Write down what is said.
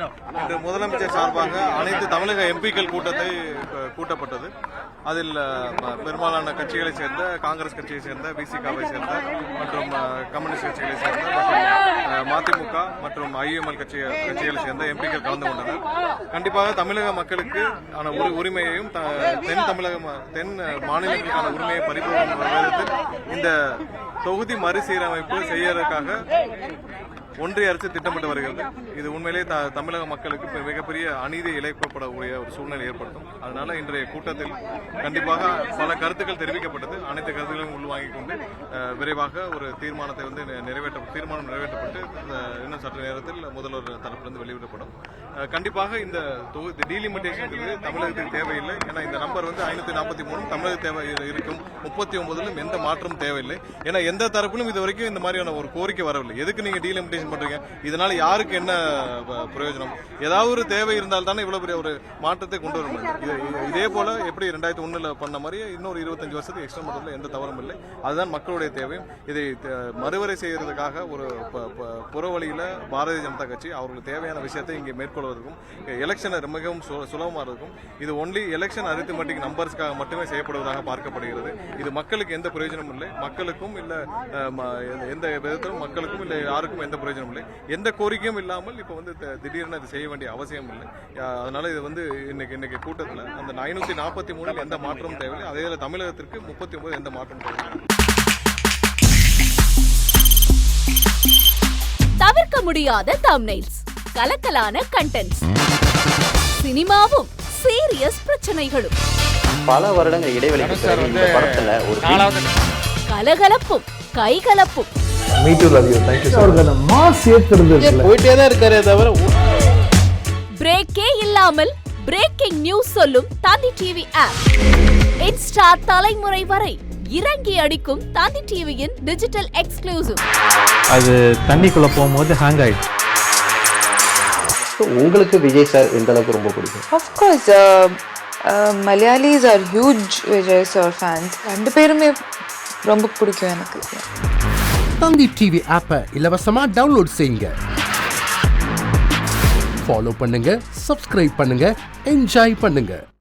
இன்று முதலமைச்சர் சார்பாக அனைத்து தமிழக எம்பிக்கள் கூட்டத்தை கூட்டப்பட்டது. அதில் பெரும்பாலான கட்சிகளை சேர்ந்த காங்கிரஸ் கட்சியை சேர்ந்த பிசிகாவை சேர்ந்த மற்றும் கம்யூனிஸ்ட் கட்சிகளை சேர்ந்த மற்றும் மதிமுக மற்றும் ஐஎம்எல் கட்சிகளை சேர்ந்த எம்பிக்கள் கலந்து கொண்டனர். கண்டிப்பாக தமிழக மக்களுக்கு ஆன உரிமையையும் தென் மாநிலங்களுக்கான உரிமையை பறிபோகும் விதத்தில் இந்த தொகுதி மறுசீரமைப்பு செய்யறதுக்காக ஒன்றிய அரசு திட்டமிட்டு வருகிறது. இது உண்மையிலே தமிழக மக்களுக்கு மிகப்பெரிய அநீதி இழைக்கப்படக்கூடிய ஒரு சூழ்நிலை ஏற்படுத்தும். அதனால இன்றைய கூட்டத்தில் கண்டிப்பாக பல கருத்துக்கள் தெரிவிக்கப்பட்டது. அனைத்து கருத்துக்களையும் உள்வாங்கிக் கொண்டு விரைவாக ஒரு தீர்மானம் நிறைவேற்றப்பட்டு இன்னும் சற்று நேரத்தில் முதல்வர் தரப்பிலிருந்து வெளியிடப்படும். கண்டிப்பாக இந்த டீலிமிட்டேஷன் தமிழகத்துக்கு தேவையில்லை. ஏன்னா இந்த நம்பர் 543 தமிழக தேவை இருக்கும். 39 எந்த மாற்றம் தேவையில்லை. ஏன்னா எந்த தரப்பிலும் இது வரைக்கும் இந்த மாதிரியான ஒரு கோரிக்கை வரவில்லை. எதுக்கு நீங்க டீலிமிட்டேஷன் பண்றீங்க? இதனால யாருக்கு என்ன பிரயோஜனம்? ஏதாவது ஒரு தேவை இருந்தால் தானே இவ்வளவு பெரிய ஒரு மாற்றத்தை கொண்டு வர முடியும். இதே போல எப்படி 2001 பண்ண மாதிரி இன்னொரு 25 வருஷத்துக்கு எக்ஸ்ட்ரா பண்றதுல எந்த தவறும் இல்லை. அதுதான் மக்களுடைய தேவையும். இதை மறுவரை செய்யறதுக்காக ஒரு புறவழியில பாரதிய ஜனதா கட்சி அவர்களுக்கு தேவையான விஷயத்தை இங்கே மேற்கொள்வதற்கும் எலெக்ஷன் மிகவும் சுலபமாக இருக்கும். இது ஒன்லி எலெக்ஷன் அரித்மெட்டிக் நம்பர்ஸ்க்காக மட்டுமே செய்யப்படுவதாக பார்க்கப்படுகிறது. இது மக்களுக்கு எந்த பிரயோஜனமும் இல்லை. மக்களுக்கும் இல்ல எந்த விதத்திலும் மக்களுக்கும் இல்லை யாருக்கும் எந்த பிரயோஜனம் இல்லை. எந்த கோரிக்கையும் இல்லாமல் இப்ப திடீர்னு இது செய்ய வேண்டிய அவசியம் இல்லை. அதனால இது இன்னைக்கு கூட்டத்தில் அந்த 543 எந்த மாற்றமும் தேவையில்லை. அதே தமிழகத்திற்கு 39 எந்த மாற்றமும் தேவையில்லை. தவிர்க்க முடியாத தம்ப்நெயில்ஸ், கலக்கலான கண்டென்ட்ஸ், சினிமாவும் சீரியஸ் பிரச்சனைகளும், பல வருடங்கள் இடைவெளிக்கு பிறகு இந்த படத்துல ஒரு கலகலப்பும் கைகலப்பும், பிரேக்கே இல்லாமல் பிரேக்கிங் நியூஸ் சொல்லும் தந்தி டிவி ஆப். இன்ஸ்டா தலைமுறை வரை இறங்கி அடிக்கும் தந்தி டிவியின் டிஜிட்டல் எக்ஸ்க்ளூசிவ். அது தண்ணிக்குள்ள போகும்போது ஹேங் ஆயிடுச்சு. உங்களுக்கு விஜய் சார் எந்த அளவுக்கு ரொம்ப பிடிக்கும்? Of course, Malayalis are huge Vijay sir fans. ரெண்டு பேருமே ரொம்ப பிடிக்கும் எனக்கு. தந்தி டிவி ஆப்பை இலவசமா டவுன்லோட் செய்யுங்க. ஃபாலோ பண்ணுங்க, சப்ஸ்கிரைப் பண்ணுங்க, என்ஜாய் பண்ணுங்க.